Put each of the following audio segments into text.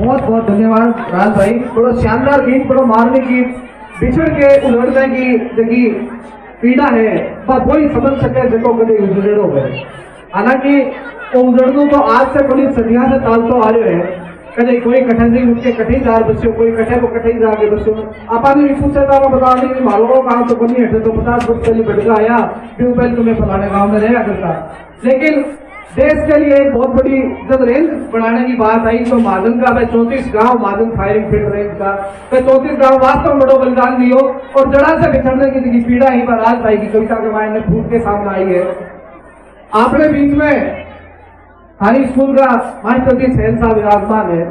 बहुत बहुत धन्यवाद राज भाई। बड़ो शानदार गीत, बड़ो मारने गीत, बिछड़ के उलटने की जगी पीड़ा है पर कोई समझ सके देखो कभी उजड़ो है। हालांकि वो उजड़ू तो आज से बड़ी सदियां से तालतो आ रहे हैं। कभी कोई कठिन नहीं उठ के कठिन जार बस्यो, कोई कठे को कठिन जाके बस्यो। आपा भी पूछे था बता दी मारो गाँव तो बनी हटे तो 50 वर्ष पहले बढ़ आया ट्यूबवेल तुम्हें फलाने गाँव में रहा करता। लेकिन देश के लिए एक बहुत बड़ी जब रेंज बढ़ाने की बात आई तो महाजन का 34 गांव महाजन फायरिंग फील्ड रेंज का 34 गांव वास्तव में बड़ो बलिदान दियो और जड़ा से बिछड़ने की पीड़ा यहीं पर राज भाई की कविता के मायने फूट के सामने आई है। आपने बीच में हाई स्कूल का मास्टर जी सैन साहब विराजमान है,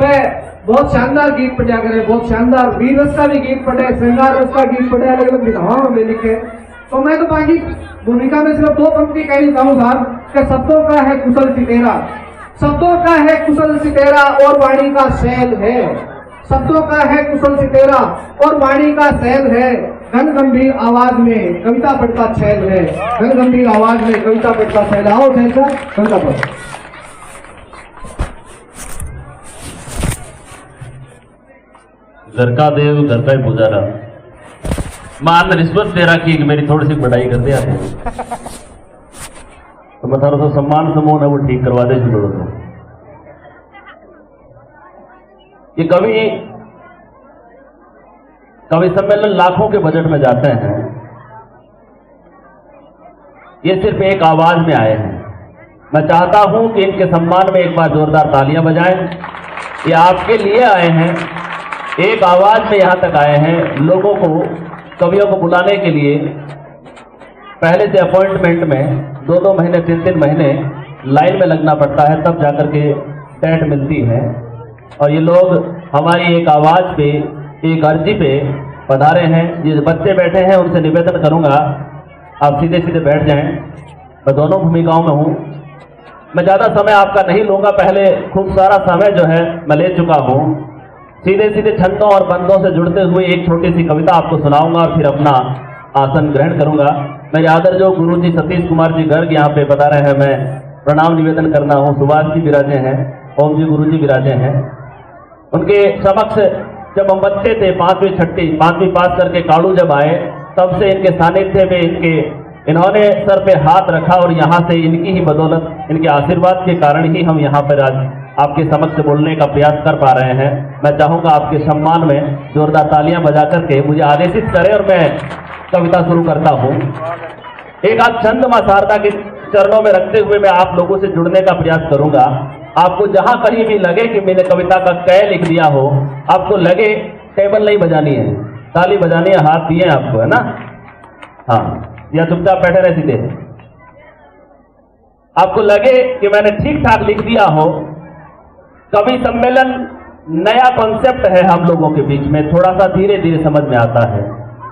वह बहुत शानदार गीत पढ़ा करे, बहुत शानदार वीर रस का भी गीत पढ़े, श्रृंगार रस का गीत पढ़े, अलग अलग विधाओं में लिखे। तो मैं तो बाकी भूमिका में सिर्फ 2 पंक्ति कहनी चाहूंगा कि शब्दों का है कुशल सितेरा, शब्दों का है कुशल सितेरा और वाणी का शैल है, शब्दों का है कुशल सितेरा और वाणी का शैल है, घन गंभीर आवाज में कविता पढ़ता छैल है, घन गंभीर आवाज में कविता पढ़ता छैल। आओ सैन कविता पढ़। घर का देव घर का ही पुजारा, मान रिश्वत दे रहा कि मेरी थोड़ी सी बढ़ाई कर दिया है तो मैं थारा तो सम्मान समूह है वो ठीक करवा दे जुड़ो तो। ये कवि सम्मेलन लाखों के बजट में जाते हैं, ये सिर्फ एक आवाज में आए हैं। मैं चाहता हूं कि इनके सम्मान में एक बार जोरदार तालियां बजाएं। ये आपके लिए आए हैं, एक आवाज में यहां तक आए हैं। लोगों को, कवियों को बुलाने के लिए पहले से अपॉइंटमेंट में 2-2 महीने 3-3 महीने लाइन में लगना पड़ता है, तब जाकर के डेट मिलती है। और ये लोग हमारी एक आवाज पे, एक अर्जी पे पधारे हैं। ये बच्चे बैठे हैं, उनसे निवेदन करूंगा आप सीधे सीधे बैठ जाएं। मैं दोनों भूमिकाओं में हूं, मैं ज़्यादा समय आपका नहीं लूंगा, पहले खूब सारा समय जो है मैं ले चुका हूं। सीधे सीधे छंदों और बंदों से जुड़ते हुए एक छोटी सी कविता आपको सुनाऊंगा और फिर अपना आसन ग्रहण करूंगा। मेरे आदर जो गुरु जी सतीश कुमार जी गर्ग यहाँ पे बता रहे हैं, मैं प्रणाम निवेदन करना हूँ। सुभाष जी विराजे हैं, ओम जी गुरु जी विराजे हैं। उनके समक्ष जब हम बच्चे थे 5वीं पास करके काड़ू जब आए, तब से इनके सानिध्य में इन्होंने सर पे हाथ रखा और यहाँ से इनकी ही बदौलत, इनके आशीर्वाद के कारण ही हम यहाँ पर आज आपके समक्ष बोलने का प्रयास कर पा रहे हैं। मैं चाहूँगा आपके सम्मान में जोरदार तालियां बजा करके मुझे आदेशित करें और मैं कविता शुरू करता हूँ। एक आध छंद मां शारदा के चरणों में रखते हुए मैं आप लोगों से जुड़ने का प्रयास करूंगा। आपको जहां कहीं भी लगे कि मैंने कविता का कै लिख दिया हो, आपको लगे, टेबल नहीं बजानी है, ताली बजानी है, हाथ दिए आपको, है ना? हाँ, या चुपचाप बैठे रहे सीधे। आपको लगे कि मैंने ठीक ठाक लिख दिया हो। कवि सम्मेलन नया कॉन्सेप्ट है हम लोगों के बीच में, थोड़ा सा धीरे धीरे समझ में आता है।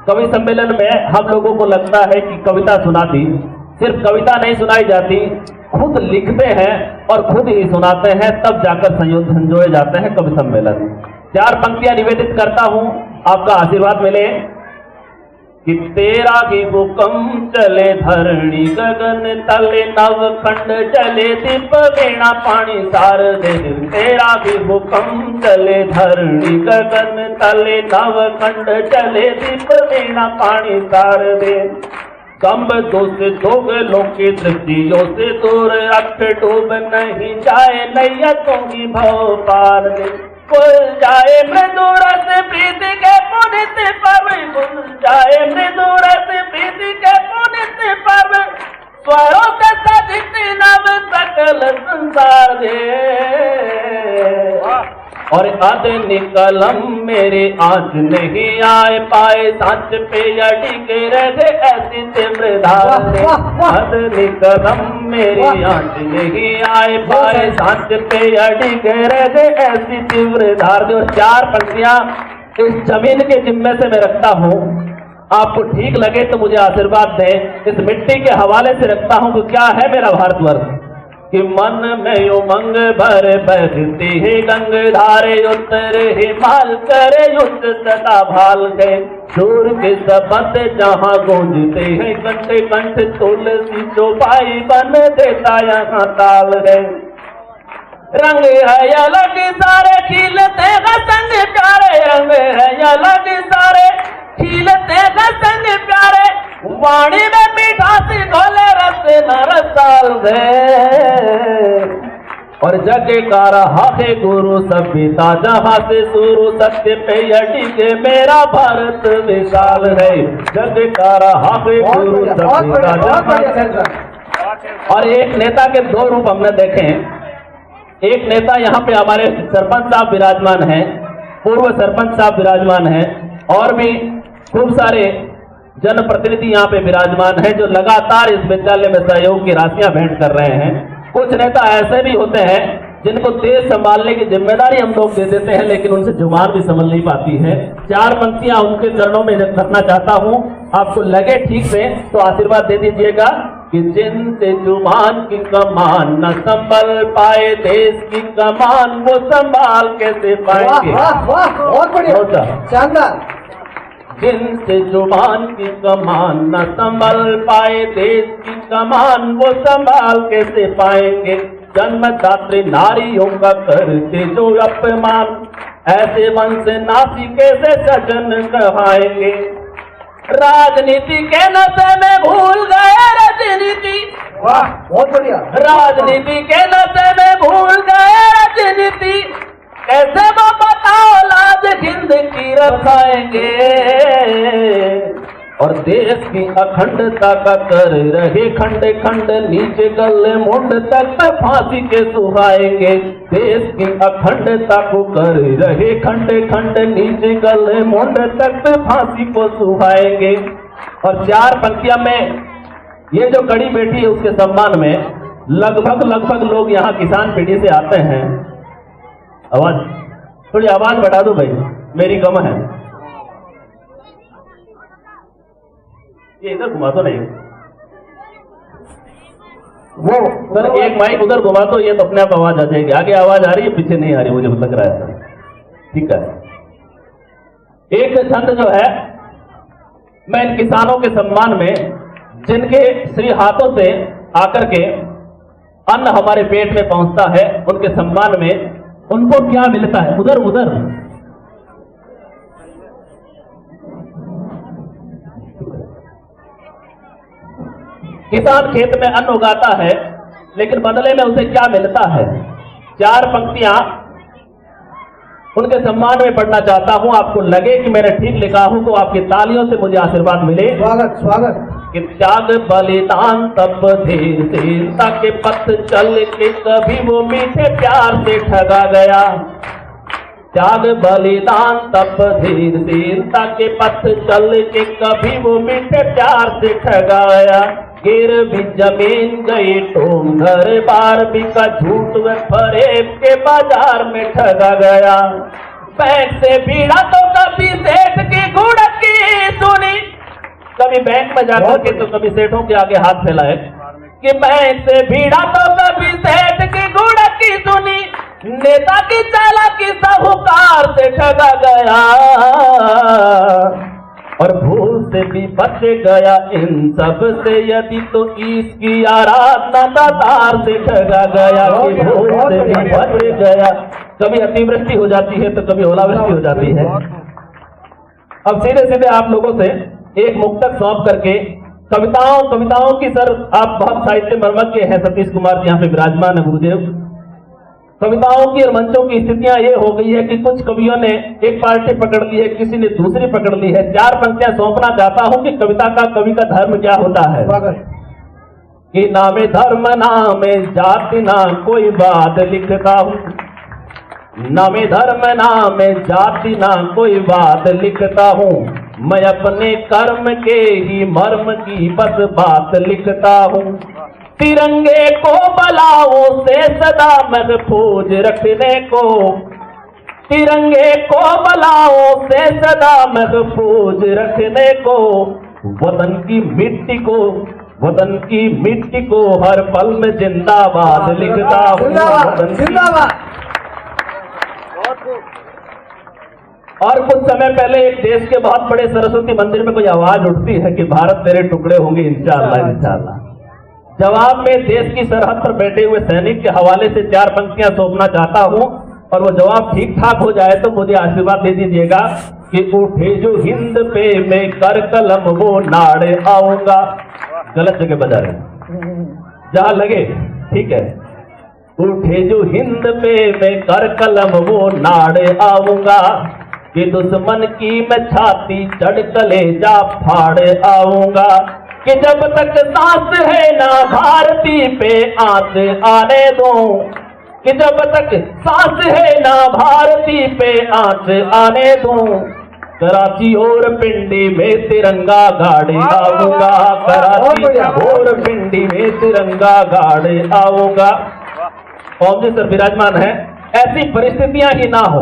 कवि सम्मेलन में हम लोगों को लगता है कि कविता सुनाती, सिर्फ कविता नहीं सुनाई जाती, खुद लिखते हैं और खुद ही सुनाते हैं, तब जाकर संजोए जाते हैं कवि सम्मेलन। 4 पंक्तियां निवेदित करता हूं, आपका आशीर्वाद मिले। कि तेरा भी हुक्म चले धरणी गगन तले, नवखंड चले दीप वीणा पानी सार दे। तेरा भी हुक्म चले धरणी गगन तले, नवखंड चले दीप वीणा पानी सार दे। कम्ब दोष दोग लोके दृष्टियों से दूर, अख डूब नहीं जाए नैया तोगी भव पार दे। खुल जाए मृदु रस प्रीति के पुनित पर्व, खुल जाए मृदु रस प्रीति के पुनित पर्व, स्वरों के सजित नव सकल संसार दे। और अध निकलम मेरे आज नहीं आए पाए, सांच पे अडिग रहे ऐसी तीव्र धार दे। अध निकलम मेरे आज नहीं आए पाए, सांच पे अडिग रहे ऐसी तीव्र धार दे। 4 पंक्तियां इस जमीन के जिम्मे से मैं रखता हूँ, आपको ठीक लगे तो मुझे आशीर्वाद दें। इस मिट्टी के हवाले से रखता हूँ कि क्या है मेरा भारतवर्ष। कि मन में उमंग भर बहती है गंगधारे, उत्तर हिमाल करे युद्ध सदा भाल गए। सूर के शब्द जहाँ गूंजते हैं कंठ कंठ, तुलसी चौपाई बन देता यहाँ ताल गए। रंग है अलग सारे वाणी में मीठासी घोले रस न रसाल दे और जगकार हाथे गुरु सभ्यता जहाँ से शुरू सत्य पे यटी के मेरा भारत विशाल है जगकार हाथे गुरु सभ्यता जहाँ। और एक नेता के दो रूप हमने देखे हैं। एक नेता यहाँ पे हमारे सरपंच साहब विराजमान हैं, पूर्व सरपंच साहब विराजमान हैं और भी खूब सारे जनप्रतिनिधि यहाँ पे विराजमान हैं जो लगातार इस विद्यालय में सहयोग की राशियां भेंट कर रहे हैं। कुछ नेता ऐसे भी होते हैं जिनको देश संभालने की जिम्मेदारी हम लोग दे देते हैं लेकिन उनसे जुबान भी संभल नहीं पाती है। चार पंक्तियां उनके चरणों में रखना चाहता हूं, आपको लगे ठीक से तो आशीर्वाद दे दीजिएगा कि जिनसे जुबान की कमान न संभल पाए देश की कमान वो संभाल कैसे पाएंगे। बहुत बढ़िया, शानदार। जिनसे जुबान की कमान न संभल पाए देश की कमान वो संभाल कैसे पाएंगे। जन्मदात्री नारियों का करते जो अपमान ऐसे वंश नासी कैसे सजन कहाएंगे। राजनीति के नशे में भूल गए राजनीति, वाह बहुत बढ़िया। राजनीति के नशे में भूल गए राजनीति कैसे वो बताओ लाज हिंद की रखाएंगे। और देश की अखंडता का कर रहे खंड खंड नीचे गले मुंड तक फांसी के सुहाएंगे। देश की अखंडता को कर रहे खंड खंड नीचे गले मुंड तक फांसी को सुहाएंगे। और चार पंक्तियां में ये जो कड़ी बैठी है उसके सम्मान में लगभग लोग यहाँ किसान पीढ़ी से आते हैं। आवाज थोड़ी आवाज बढ़ा दो भाई, मेरी कम है। ये इधर घुमा दो नहीं वो सर, एक माइक उधर घुमा दो, ये तो अपने आप आवाज आ जाएगी। आगे आवाज आ रही है, पीछे नहीं आ रही, मुझे लग रहा है सर। ठीक है, एक संत जो है, मैं इन किसानों के सम्मान में जिनके श्री हाथों से आकर के अन्न हमारे पेट में पहुंचता है उनके सम्मान में उनको क्या मिलता है। उधर उधर किसान खेत में अन्न उगाता है लेकिन बदले में उसे क्या मिलता है। चार पंक्तियां उनके सम्मान में पढ़ना चाहता हूं, आपको लगे कि मैंने ठीक लिखा हूं तो आपकी तालियों से मुझे आशीर्वाद मिले। स्वागत स्वागत। कि त्याग बलिदान तप धीर धीरता के पथ चल के कभी वो मीठे प्यार से ठगा गया। त्याग बलिदान तप धीर धीरता के पथ चल के कभी वो मीठे प्यार से ठगा गया। गिर भी जमीन गई टोम घर बार बिका झूठ व फरेब के बाजार में ठगा गया। बैंक से भीड़ा तो कभी सेठ की गुड़की सुनी, कभी बैंक में जाकर के तो कभी सेठों के आगे हाथ फैलाए कि बैंक से भीड़ा तो कभी सेठ की गुड़की सुनी। नेता की चालाकी साहूकार से ठगा गया और भूल से भी बच गया इन सब से यदि तो इसकी आराधना दातार से ठगा गया। कि भूल से भी बच गया, कभी अतिवृष्टि हो जाती है तो कभी ओलावृष्टि हो जाती है। अब सीधे सीधे आप लोगों से एक मुक्तक सौंप करके कविताओं की सर आप बहुत साहित्य मर्मज्ञ हैं, सतीश कुमार जी यहाँ पे विराजमान है गुरुदेव। कविताओं की और मंचों की स्थितियां ये हो गई है कि कुछ कवियों ने एक पार्टी पकड़ ली है, किसी ने दूसरी पकड़ ली है। चार पंक्तियां सौंपना चाहता हूं कि कविता का कवि का धर्म क्या होता है। कि नामे धर्म नामे जाति ना कोई बात लिखता हूं, नामे धर्म नामे जाति ना कोई बात लिखता हूं। मैं अपने कर्म के ही मर्म की बस बात लिखता हूं। तिरंगे को बलाओं से सदा महफूज रखने को, तिरंगे को बलाओं से सदा महफूज रखने को, वतन की मिट्टी को हर पल में जिंदाबाद लिखता हूँ। और कुछ समय पहले एक देश के बहुत बड़े सरस्वती मंदिर में कोई आवाज उठती है कि भारत तेरे टुकड़े होंगे इंशाअल्लाह इंशाअल्लाह। जवाब में देश की सरहद पर बैठे हुए सैनिक के हवाले से चार पंक्तियां सौंपना चाहता हूं और वो जवाब ठीक ठाक हो जाए तो मुझे आशीर्वाद दे दीजिएगा कि उठे जो हिंद पे मैं कर कलम वो नाड़ आऊंगा। गलत जगह बजा रहे हैं, जहां लगे ठीक है। उठे जो हिंद पे मैं कर कलम वो नाड़ आऊंगा, कि दुश्मन की मैं छाती चढ़ कलेजा फाड़ आऊंगा, कि जब तक सांस है ना भारती पे आंच आने दूं, कि जब तक सांस है ना भारती पे आंच आने दूं, कराची और पिंडी में तिरंगा गाड़े आऊंगा, कराची और पिंडी में तिरंगा गाड़े आऊंगा। ओम जी सर विराजमान है। ऐसी परिस्थितियां ही ना हो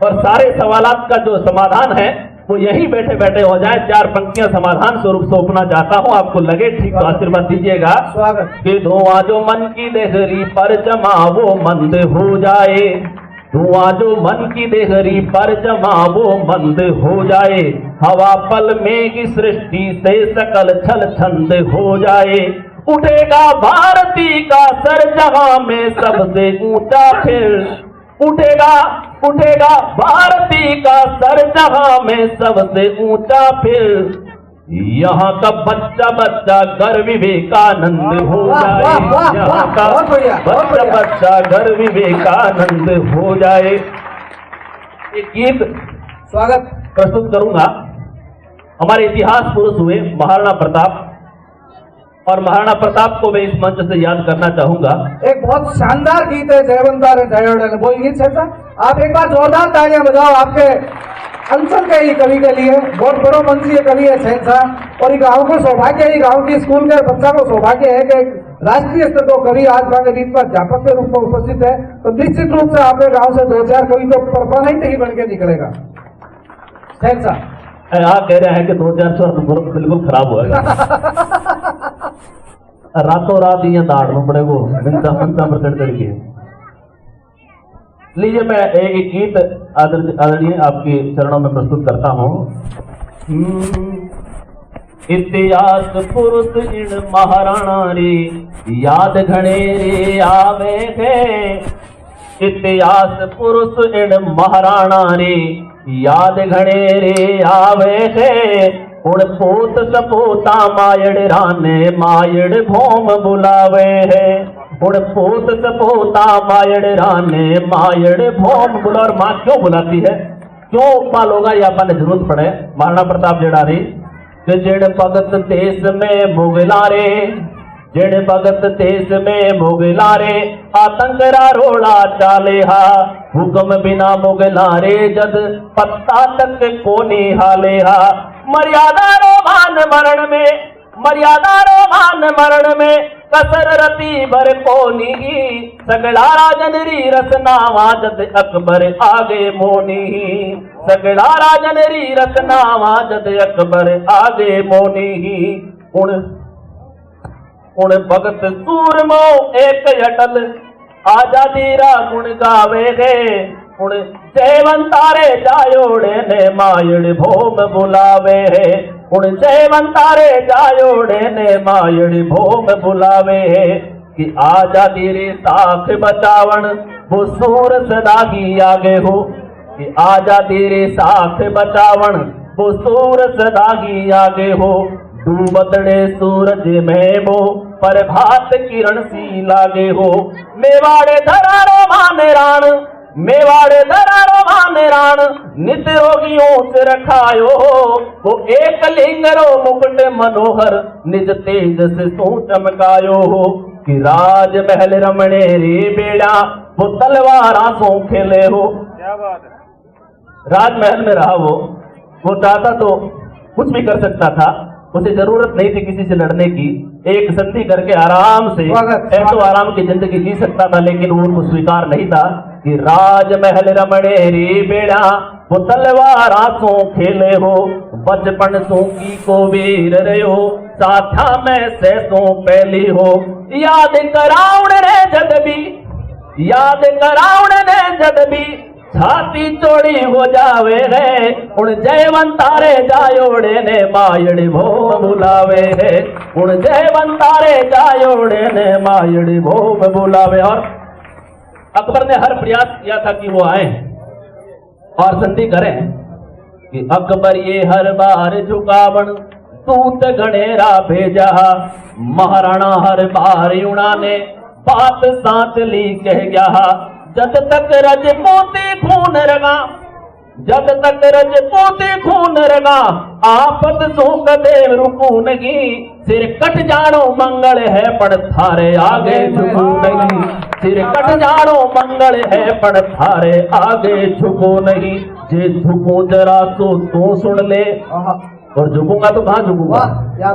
और सारे सवालात का जो समाधान है वो यही बैठे बैठे हो जाए। 4 पंक्तियां समाधान स्वरूप सौंपना चाहता हूं, आपको लगे ठीक तो आशीर्वाद दीजिएगा। स्वागत। कि धुआं जो मन की देहरी पर जमा वो मंद हो जाए, धुआं जो मन की देहरी पर जमा वो मंद हो जाए, हवा पल में की सृष्टि से सकल छल छंद हो जाए, उठेगा भारती का सर जहां में सबसे ऊंचा फिर, उठेगा उठेगा भारती का सर जहां में सबसे ऊंचा फिर, यहाँ का बच्चा बच्चा घर विवेकानंद हो जाए, यहाँ का बच्चा बच्चा घर विवेकानंद हो जाए। एक गीत स्वागत प्रस्तुत करूंगा। हमारे इतिहास पुरुष हुए महाराणा प्रताप, और महाराणा प्रताप को मैं इस मंच से याद करना चाहूंगा। एक बहुत शानदार गीत है जयवंतार जयोड़न, वो गीत है सर। आप एक बार जोरदार तालियां बजाओ आपके अंचल के ही कवि के लिए। बहुत बड़ो मंत्री कवि है सैन साहब, और ये गाँव को सौभाग्य है, गाँव की स्कूल के बच्चा को सौभाग्य है कि राष्ट्रीय स्तर को कवि आज बागे गीत पर अध्यापक के रूप में उपस्थित है। तो निश्चित रूप से आपके गाँव से 2-4 कवि तो परमानेंट ही बन के निकलेगा। सैन साहब यहाँ कह रहे हैं कि 2-4 बिल्कुल खराब होगा। रातों रात ये दाड़ना पड़ेगा मिनता मिनता पर चढ़ के। लीजिए मैं एक गीत आदरणीय आपके चरणों में प्रस्तुत करता हूँ। इतिहास पुरुष इन महाराणा रे याद घने रे आवे है, इतिहास पुरुष इन महाराणा रे याद घने रे आवे है, उड़ पोत सपोता मायड़ राने मायड़ भोम बुलावे है, उड़ पोत सपोता मायड़ राने मायड़ भोम बुला। और माँ क्यों बुलाती है, क्यों माल होगा ये अपन जरूरत पड़े। महाराणा प्रताप जड़ारी कि जिण भगत देश में मुगला रे, जिण भगत देश में मुगला रे, आतंक रा रोड़ा चाले हा, हुक्म बिना मुगला रे जद पत्ता तक कोनी हाले हा, मर्यादा रोमान मरण में, मर्यादा रोमान मरण में, कसर रती भर कोनी, सगड़ा राजन री रसनावा जद अकबर आगे मोनी, सगड़ा राजन री रसनावा जद अकबर आगे मोनी, उन भगत सूरमो एक अटल आजादी रा गुण गावे है, उन जयवंतारे जायोड़े ने मायड़ भोम बुलावे है, उन जयवंतारे जायोड़े ने मायड़ भोम बुलावे है, कि आजादी रे साख बचावन वो सूर सदा की आगे हो, कि आजादी रे साख बचावन वो सूर सदा की आगे हो, डूबतड़े सूरज में वो प्रभात किरण सी लागे हो, मेवाड़े धरारो माने राण, मेवाड़े धरारो माने राण, नित रोगियों से रखायो हो, वो एक लिंगरो मुकुट मनोहर निज तेज से सो चमकायो हो, कि राज महल रमणे रे बेड़ा वो तलवारा सो खेले हो। क्या बात है। राजमहल में रहा वो चाहता तो कुछ भी कर सकता था, उसे जरूरत नहीं थी किसी से लड़ने की, एक संधि करके आराम से ऐसो आराम की जिंदगी जी सकता था, लेकिन वो उनको स्वीकार नहीं था कि राजमहल रमणे रे बेड़ा वो तलवार आंसू खेले हो, बचपन सो की को वीर रहे हो, साथा में से सो पहली हो, याद कराउण रे जद भी, याद कराउण रे जद भी, छाती चोड़ी हो जावे रे, उन जयवंतारे जायोड़े ने मायड़ भोम बुलावे रे, उन जयवंतारे जायोड़े ने मायड़ भोम बुलावे। और अकबर ने हर प्रयास किया था कि वो आए और संधि करें कि अकबर ये हर बार झुकावण दूत घनेरा भेजा, महाराणा हर बार यूणा ने बात साथ ली कह गया, जब तक रजपूती खून रगा, जब तक रजपूती खून रगा, आपत सो कदे रुकू नहीं, सिर कट जानो मंगल है पण थारे आगे झुकू नहीं, सिर कट जानो मंगल है पण थारे आगे झुकू नहीं, जे झुकू जरा सो तू सुन ले, और झुकूंगा तो कहाँ झुकूंगा,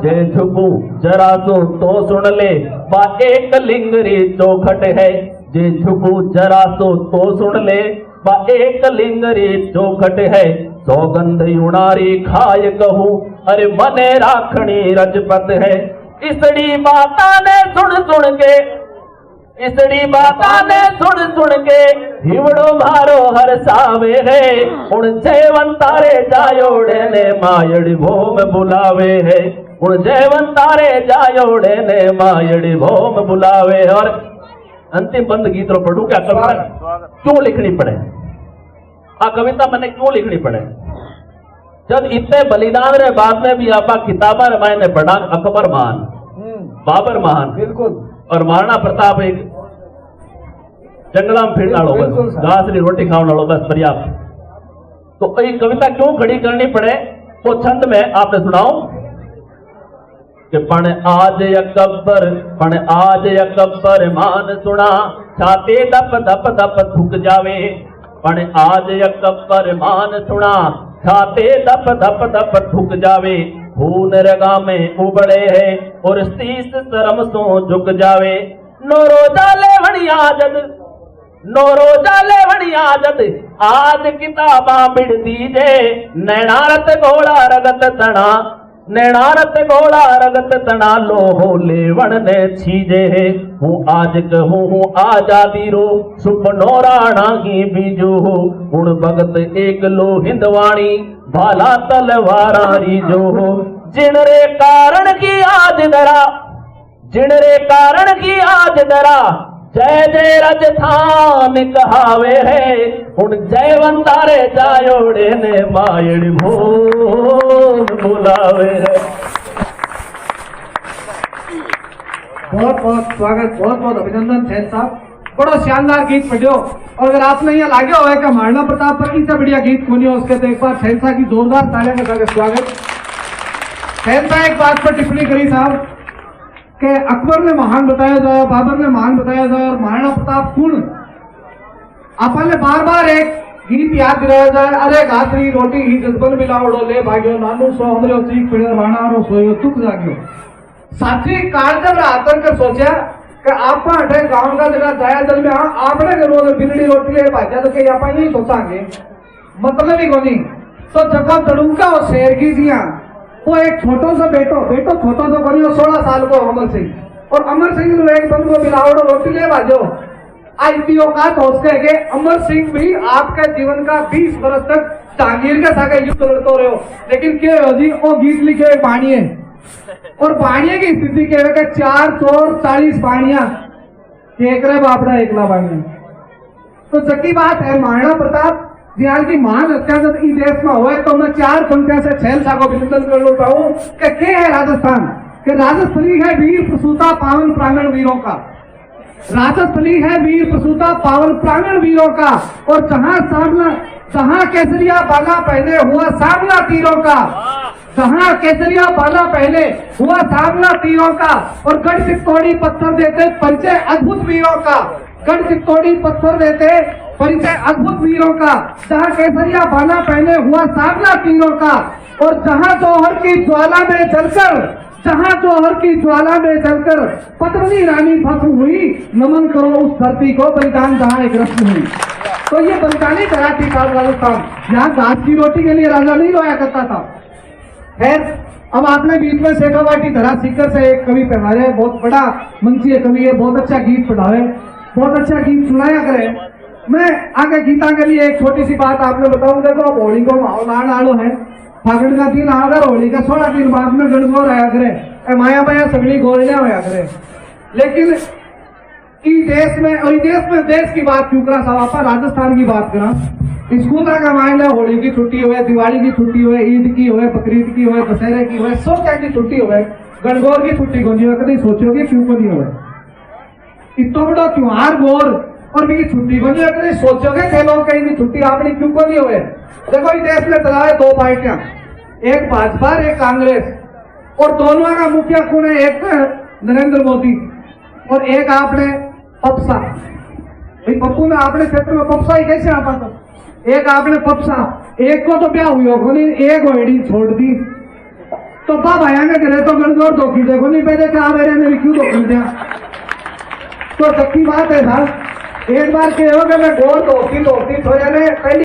जे झुकू जरा सो तो सुन ले, बा एक लिंगरी चौखट है, जे झुकू जरा सो तो सुन ले, बा एक लिंगरी चौखट है, सौगंध युणारी खाय कहूँ, अरे मने राखणी रजपत है, इसड़ी माता ने सुन सुन के, इसड़ी माता ने सुन सुन के, हिवड़ो मारो हर सावे है, उन जयवंतारे जायोड़े ने मायड़ी भोम बुलावे है, उन जयवंतारे जायोड़े ने मायड़ी भोम बुलावे। और अंतिम बंद गीत रो पढ़ू क्या कविता क्यों लिखनी पड़े, आ कविता मैंने क्यों लिखनी पड़े, जब इतने बलिदान रे बाद में भी आपा किताबा रामायण ने पढ़ा, अकबर महान, बाबर महान, बिल्कुल, और महाराणा प्रताप एक जंगला में फिरने वालों, बस घास री रोटी खाने वालों, बस पर्याप्त। तो ये कविता क्यों खड़ी करनी पड़े, वो छंद में आपने सुनाओ कि पण आज अकबर मान सुना, छाते दप दप दप थुक जावे, पण आज अकबर मान सुना, छाते दप दप दप थुक जावे, खून रगा में उबड़े है और शीस शर्म सो झुक जावे, नोरोजा लेवणी आजद, नोरोजा लेवणी आजद, आज किताबा बिड़ दीजे, नैनारत घोड़ा रगत तना, नैनारत घोड़ा रगत तना, लोहो लेवण ने छीजे है, हूँ आज कहूँ हूँ आजादी रो, सुपनो राणा की बीजू हो, उन भगत एक लो हिंदवाणी, भाला तलवारा रीजो हो, जिनरे कारण की आज डरा, जिनरे कारण की आज डरा, जय जय राजस्थान कहावे है, उन जयवंतारे जायोड़े ने मायड़ भोग बुलावे है। बहुत बहुत स्वागत, बहुत बहुत अभिनंदन सैन साहब, बड़ा शानदार गीत पढ़ियो। और अगर आपने यहाँ लागे हुआ कि महाराणा प्रताप पर इतना बढ़िया गीत सुनियो, उसके तो एक बार सैन साहब की जोरदार तालियों के साथ स्वागत। सैन साहब एक बात पर टिप्पणी करी साहब कि अकबर ने महान बताया जाए, बाबर ने महान बताया जाए, और महाराणा प्रताप कौन, अपन ने बार बार एक गीत याद दिलाया जाए, अरे घासरी रोटी ही जज्बन मिलावड़ो ले भाग्यो, नानू सो हमरे सीख पिड़े राणा रो सोयो तुक जाग्यो। साथी काल जब आकर कर सोचा कि आप अठे गांव का जगह जाया जल में, हाँ आपने रोज बिजली रोटी ले भाग्या, तो कहीं आप यही सोचांगे, मतलब ही कोनी। तो जब तड़ुका और शेर की जिया, वो एक छोटो सा बेटो छोटो तो बनी 16 साल को अमर सिंह, और अमर सिंह ने एक बंद को मिलावड़ो रोटी ले बाजो, आईपीओ का सोचते के अमर सिंह भी आपके जीवन का 20 वर्ष तक जहांगीर के साथ युद्ध लड़ते रहे हो, लेकिन क्या हो जी, वो गीत लिखे एक बाणिये, और बाणिये की स्थिति क्या है, 4 चोर 40 बाणिया, एक रे बापड़ा एकला बाणिया। तो जकी बात है, महाराणा प्रताप बिहार की महान हत्या जब इस देश में हुए, तो मैं 4 पंक्तियों से छैल साहब को अभिनंदन कर लेता हूँ कि क्या है राजस्थान, कि राजस्थली है वीर प्रसूता पावन प्रांगण वीरों का, राजस्थली है वीर प्रसूता पावन प्रांगण वीरों का, और जहाँ केसरिया बाला पहले हुआ सामना तीरों का, जहाँ केसरिया बाला पहले हुआ सामना तीरों का, और गढ़ चित्तौड़ी पत्थर देते परिचय अद्भुत वीरों का, गढ़ चित्तौड़ी पत्थर देते परिचय अद्भुत वीरों का, जहाँ केसरिया बाला पहले हुआ सामना तीरों का, और जहाँ जौहर की ज्वाला में जलकर, जहाँ जौहर की ज्वाला में जलकर पद्मिनी रानी भस्म हुई, नमन करो उस धरती को, बलिदान जहाँ एक रस्म हुई। तो ये बलिदानी धरा थी राजस्थान, यहाँ घास की रोटी के लिए राजा नहीं रोया करता था। खैर, अब आपने बीच में शेखावाटी धरा सीकर से एक कवि पढ़ाए, बहुत बड़ा मंचीय कवि है, बहुत अच्छा गीत पढ़ावे, बहुत अच्छा गीत सुनाया करे। मैं आगे गीता के लिए एक छोटी सी बात आपने बताऊं। देखो, अब होली को माहौल आलो है, फागुन का दिन आगर, होली का 16 दिन बाद में गणगौर आया करे, माया माया सगड़ी गोलियां होया करे, लेकिन देश की बात क्यों करा साहब, आप राजस्थान की बात करा। स्कूल का माइंड है, होली की छुट्टी हुए, दिवाली की छुट्टी हुए, ईद की हुए, बकरीद की हुए, दशहरे की हुए, सब क्या की छुट्टी हुए, गणगौर की छुट्टी को नहीं हुए, कभी सोचोगे क्यों को नहीं हुए? इतना बड़ा त्योहार गौर और भी छुट्टी को नहीं, कभी सोचोगे थे लोग कहीं भी छुट्टी आपने क्यों को नहीं हुए? देखो इस देश में चला है दो पार्टियां, एक भाजपा एक कांग्रेस, और दोनों का मुखिया कौन है? एक नरेंद्र मोदी और एक आपने पप्सा। भाई पप्पू में आपने क्षेत्र में पप्सा ही कैसे आ पाता? एक आपने पप्सा, एक को तो ब्याह हुई हो नहीं, एक वेड़ी छोड़ दी तो बाप आएंगे करे तो गणगौर धोखी देखो नहीं पहले क्या मेरे ने क्यों धोखी दिया? तो सच्ची बात है साहब, एक बार के हो गए मैं गौर धोखी थोड़े ने पहली